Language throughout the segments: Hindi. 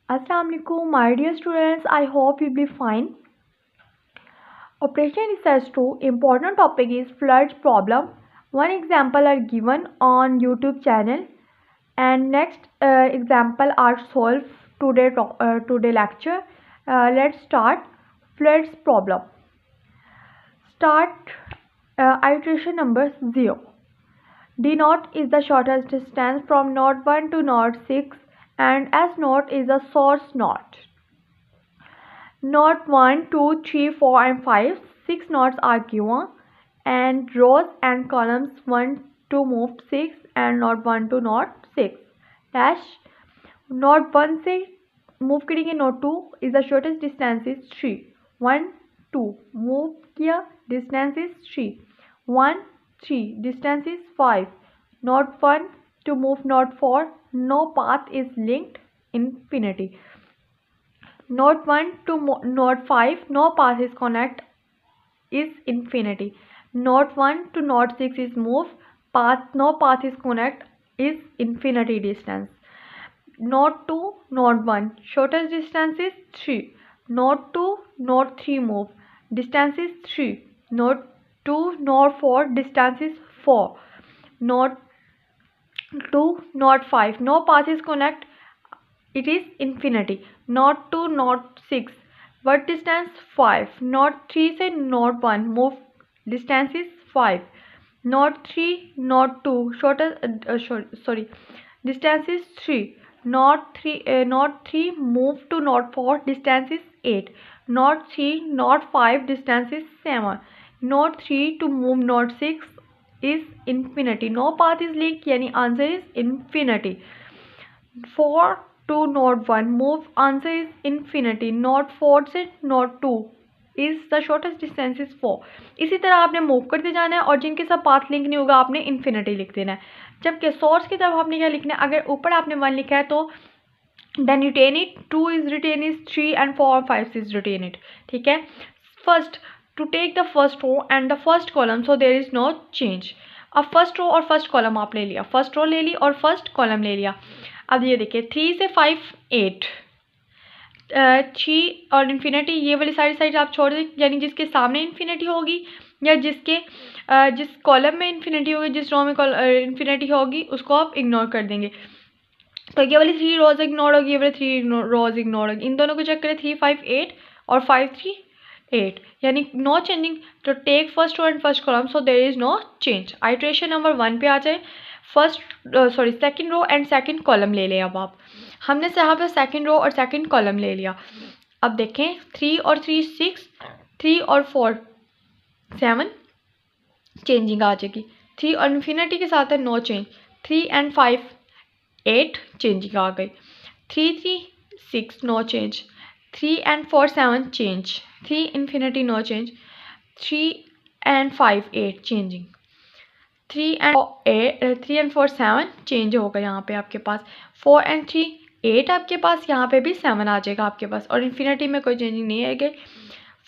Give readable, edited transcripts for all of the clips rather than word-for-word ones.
Assalamu alaikum, my dear students. I hope you'll be fine. Operation Research 2 important topic is floods problem. One example are given on YouTube channel, and next example are solved today lecture. Let's start floods problem. Start iteration number 0. D naught is the shortest distance from node 1 to node 6 and S naught is the source node. Node 1, 2, 3, 4 and 5, 6 nodes are given and rows and columns 1 to move 6 and node 1 to node 6 dash node 1 से move करेंगे node 2 is the shortest distance is 3 1 2 move किया distance is 3 1 3 distance is 5 node 1 to move node 4 no path is linked infinity node 1 to node 5 no path is connect is infinity node 1 to node 6 is move path no path is connect is infinity distance node 2 node 1 shortest distance is 3 node 2 node 3 move distance is 3 node 2 node 4 distance is 4 node 2 node 5 no path is connect it is infinity node 2 node 6 what distance 5 node 3 से node 1 move distance is 5 node 3 node 2 shortest distance is 3 node 3 move to node 4 distance is 8 node 3 node 5 distance is 7 node 3 to move node 6 is infinity no path is linked यानी answer is infinity 4 to node 1 move answer is infinity node 4 से node 2 is the shortest distance is 4 इसी तरह आपने मूव करते जाना है और जिनके साथ पाथ लिंक नहीं होगा आपने इन्फिनिटी लिख देना है जबकि सोर्स की तरफ आपने क्या लिखना है अगर ऊपर आपने 1 लिखा है तो then retain it 2 is retain is 3 and 4 and 5 is retain it ठीक है first to take the first row and the first column so there is no change अब फर्स्ट रो और फर्स्ट कॉलम आप ले लिया फर्स्ट रो ले ली और फर्स्ट कॉलम ले लिया अब ये देखिए 3 से 5 8 3 और इन्फिनिटी ये वाली सारी साइड आप छोड़ दें यानी जिसके सामने इन्फिनिटी होगी या जिस कॉलम में इन्फिनिटी होगी जिस रो में इन्फिनिटी होगी उसको आप इग्नोर कर देंगे तो ये वाली 3 रोज इग्नोर होगी ये वाली 3 रोज इग्नोर होगी इन दोनों को चेक करें 3 5 8 और 5 3 8 यानी नो चेंजिंग तो take first row and first column so there is no change iteration number 1 पे आ जाए second row and second column ले लें अब आप हमने यहाँ पे सेकंड रो और सेकंड कॉलम ले लिया अब देखें 3 और 3 6 3 और 4 7 चेंजिंग आ जाएगी 3 और इन्फिनिटी के साथ है नो चेंज 3 एंड 5 8 चेंजिंग आ गई 3 3 6 no change 3 and 4 7 change 3 infinity no change 3 and 5 8 changing 3 and 4 7 change होगा यहाँ पे आपके पास 4 and 3 8 आपके पास यहाँ पे भी 7 आ जाएगा आपके पास और इन्फिनिटी में कोई चेंजिंग नहीं आएगी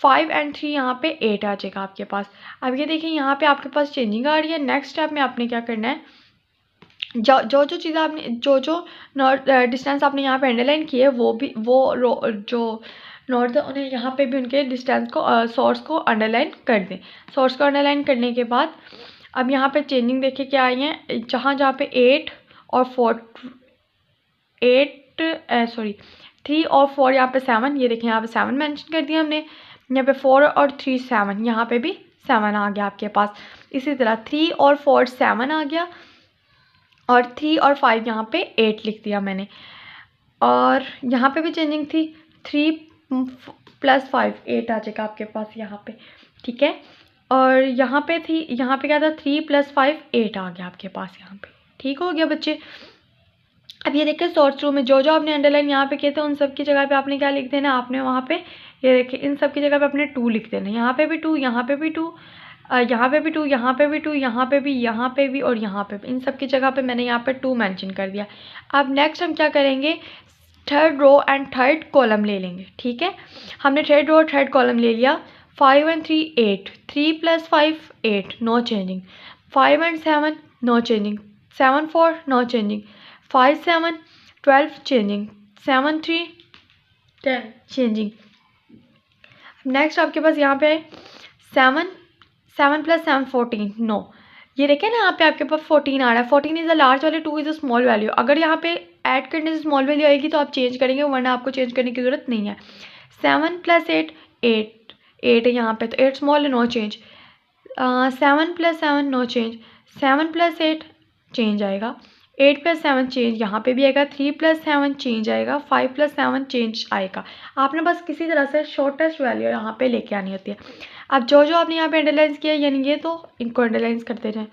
5 and 3 यहाँ पे 8 आ जाएगा आपके पास अब ये देखिए यहाँ पे आपके पास चेंजिंग आ रही है नेक्स्ट स्टेप में आपने क्या करना है जो चीज़ आपने जो डिस्टेंस आपने यहाँ पे अंडरलाइन की है जो नोट है उन्हें यहाँ पे भी उनके डिस्टेंस को सोर्स को अंडरलाइन कर दें सोर्स को अंडरलाइन करने के बाद अब यहाँ पे चेंजिंग देखिए क्या आई है जहाँ पे 8 और 3 और 4 यहाँ पे 7 ये देखिए यहाँ पे 7 मेंशन कर दिया हमने यहाँ पे 4 और 3 7 यहाँ पे भी 7 आ गया आपके पास इसी तरह 3 और 4 7 आ गया और 3 और 5 यहाँ पे 8 लिख दिया मैंने और यहाँ पे भी चेंजिंग थी 3 + 5 8 आ जाएगा आपके पास यहाँ पे ठीक है और यहाँ पे क्या था 3 + 5 8 आ गया आपके पास यहाँ पे ठीक हो गया बच्चे अब ये देखिए सोर्स रो में जो आपने अंडरलाइन यहाँ पे किए थे उन सब की जगह पे आपने क्या लिख देना आपने वहाँ पे ये देखिए इन सब की जगह पे आपने 2 लिख देना यहाँ पे भी 2 यहाँ पे भी 2 यहाँ पे भी 2 यहाँ पे भी 2 यहाँ पे भी और यहाँ पे भी इन सब की जगह पे मैंने यहाँ पे 2 मेंशन कर दिया अब नेक्स्ट हम क्या करेंगे third row and third column ले लेंगे ठीक है हमने थर्ड रो और थर्ड कॉलम ले लिया 5 and 3 8 3 + 5 8 no changing 5 and 7 no changing 7 4 no changing 5 7 12 changing 7 3 10 changing. Next आपके पास यहाँ पे 7 + 7 14 नो, ये देखें ना यहाँ पे आपके पास 14 आ रहा है। 14 is a large value, 2 is a small value. अगर यहाँ पे ऐड करने से स्मॉल वैल्यू आएगी तो आप चेंज करेंगे, वरना आपको चेंज करने की ज़रूरत नहीं है। 7 + 8 8 है यहाँ पे, तो 8 स्मॉल है, no change. 7 + 7 no change. 7 + 8 change आएगा। 8 + 7 चेंज यहाँ पे भी आएगा। 3 + 7 चेंज आएगा। 5 + 7 चेंज आएगा। आपने बस किसी तरह से शॉर्टेस्ट वैल्यू यहाँ पे लेके आनी होती है। अब जो आपने यहाँ पे अंडरलाइन किया, यानी ये, तो इनको अंडरलाइन करते जाएं।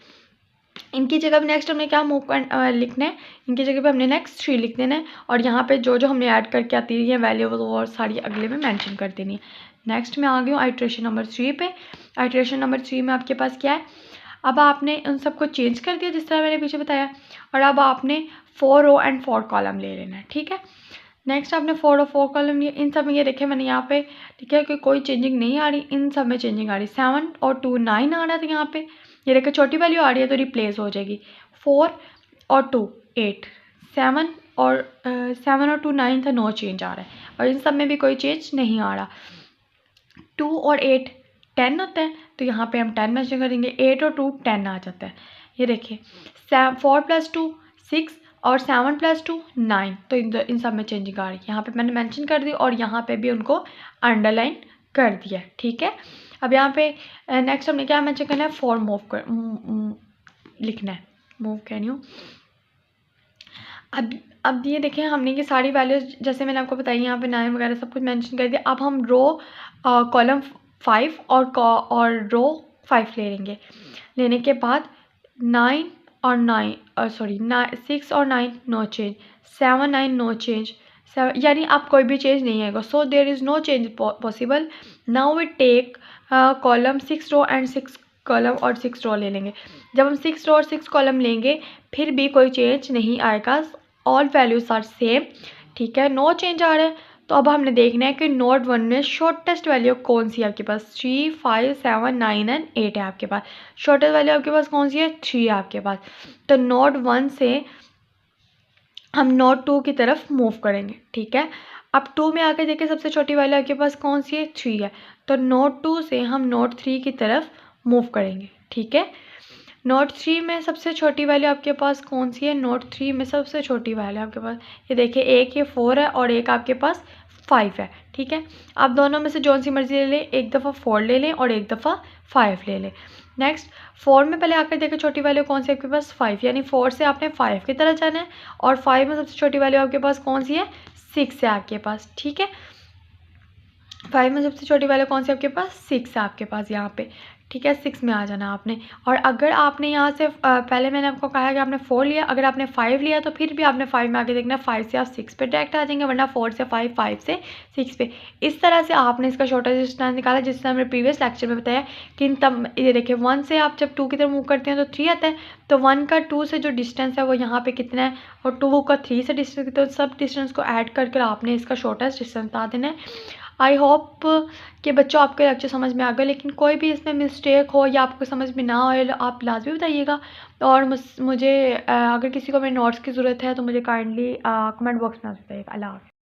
इनकी जगह पे नेक्स्ट हमने क्या मूव लिखना है, इनकी जगह पे हमने नेक्स्ट 3 लिख देना है, और यहाँ पे जो हमने ऐड करके आती रही है वैल्यू वो और सारी अगले में मेंशन कर देनी है। नेक्स्ट में आ गई हूँ आइट्रेशन नंबर 3 पे। आइट्रेशन नंबर 3 में आपके पास क्या है, अब आपने उन सबको चेंज कर दिया जिस तरह मैंने पीछे बताया, और अब आपने 4 रो एंड 4 कॉलम ले लेना है। ठीक है, नेक्स्ट आपने 4 और 4 कॉलम लिए। इन सब में ये देखे मैंने यहाँ पे, ठीक है, कि कोई चेंजिंग नहीं आ रही, इन सब में चेंजिंग आ रही। 7 और 2 9 आ रहा था यहाँ पे, ये देखिए छोटी वैल्यू आ रही है तो रिप्लेस हो जाएगी। 4 और 2 8, 7 और 2 9 था, नो चेंज आ रहा है, और इन सब में भी कोई चेंज नहीं आ रहा। 2 और 8 10 होता है, तो यहाँ पे हम 10 मेंशन करेंगे। 8 और 2 10 आ जाता है। ये देखिए 4 + 2 6 और 7 + 2 9, तो इन सब में चेंजिंग आ रही है। यहाँ पे मैंने मेंशन कर दी और यहाँ पे भी उनको अंडरलाइन कर दिया। ठीक है, अब यहाँ पे नेक्स्ट हमने क्या मेंशन करना है, 4 लिखना है, मूव कैन यू। अब ये देखें हमने ये सारी वैल्यूज जैसे मैंने आपको बताई, यहाँ पे 9 वगैरह सब कुछ मेंशन कर दिया। अब हम रो कॉलम 5 और रो 5 ले लेंगे। लेने के बाद 9 और 9 सॉरी 6 और 9 नो चेंज, 7 9 नो चेंज, यानी अब कोई भी चेंज नहीं आएगा। So there is no change possible. Now we take column 6 row and 6 column और 6 रो ले लेंगे। जब हम 6 रो और 6 कॉलम लेंगे फिर भी कोई चेंज नहीं आएगा, ऑल वैल्यूज आर सेम। ठीक है, नो चेंज आ रहा है। तो अब हमने देखना है कि नोड 1 में शॉर्टेस्ट वैल्यू कौन सी है आपके पास। 3 5 7 9 एंड 8 है आपके पास। शॉर्टेस्ट वैल्यू आपके पास कौन सी है, 3 है आपके पास। तो नोड 1 से हम नोड 2 की तरफ मूव करेंगे। ठीक है, अब 2 में आके देखिए सबसे छोटी वैल्यू आपके पास कौन सी है, 3 है। तो नोड 2 से हम नोड 3 की तरफ मूव करेंगे। ठीक है, नोट 3 में सबसे छोटी वैल्यू आपके पास कौन सी है, नोट 3 में सबसे छोटी वैल्यू आपके पास, ये देखिए एक ये 4 है और एक आपके पास 5 है। ठीक है, आप दोनों में से जो सी मर्जी ले लें, एक दफ़ा 4 ले लें और एक दफ़ा 5 ले लें। नेक्स्ट 4 में पहले आकर देखिए छोटी वैल्यू कौन सी है आपके पास, 5, यानी 4 से आपने 5 की तरह जाना है, और 5 में सबसे छोटी वैल्यू आपके पास कौन सी है, 6 है आपके पास। ठीक है, 5 में सबसे छोटी वैल्यू कौन सी आपके पास, 6 है आपके पास यहाँ पे। ठीक है, 6 में आ जाना आपने। और अगर आपने यहाँ से पहले मैंने आपको कहा कि आपने 4 लिया, अगर आपने 5 लिया तो फिर भी आपने 5 में आके देखना, 5 से आप 6 पे डायरेक्ट आ जाएंगे, वरना 4 से 5, 5 से 6 पे। इस तरह से आपने इसका शॉर्टेस्ट डिस्टेंस निकाला, जिस तरह मैंने प्रीवियस लेक्चर में बताया कि तब ये देखिए 1 से आप जब 2 की तरफ मूव करते हैं तो 3 आता है, तो 1 का 2 से जो डिस्टेंस है वो यहाँ पे कितना है, और 2 का 3 से डिस्टेंस, तो सब डिस्टेंस को ऐड करके आपने इसका शॉर्टेस्ट डिस्टेंस बता देना है। आई होप कि बच्चों आपके लेक्चर समझ में आ गए, लेकिन कोई भी इसमें मिस्टेक हो या आपको समझ में ना आए आप लाजमी बताइएगा। और मुझे अगर किसी को मेरे नोट्स की ज़रूरत है तो मुझे काइंडली कमेंट बॉक्स में बताइएगा। अल्लाह हाफ़िज़।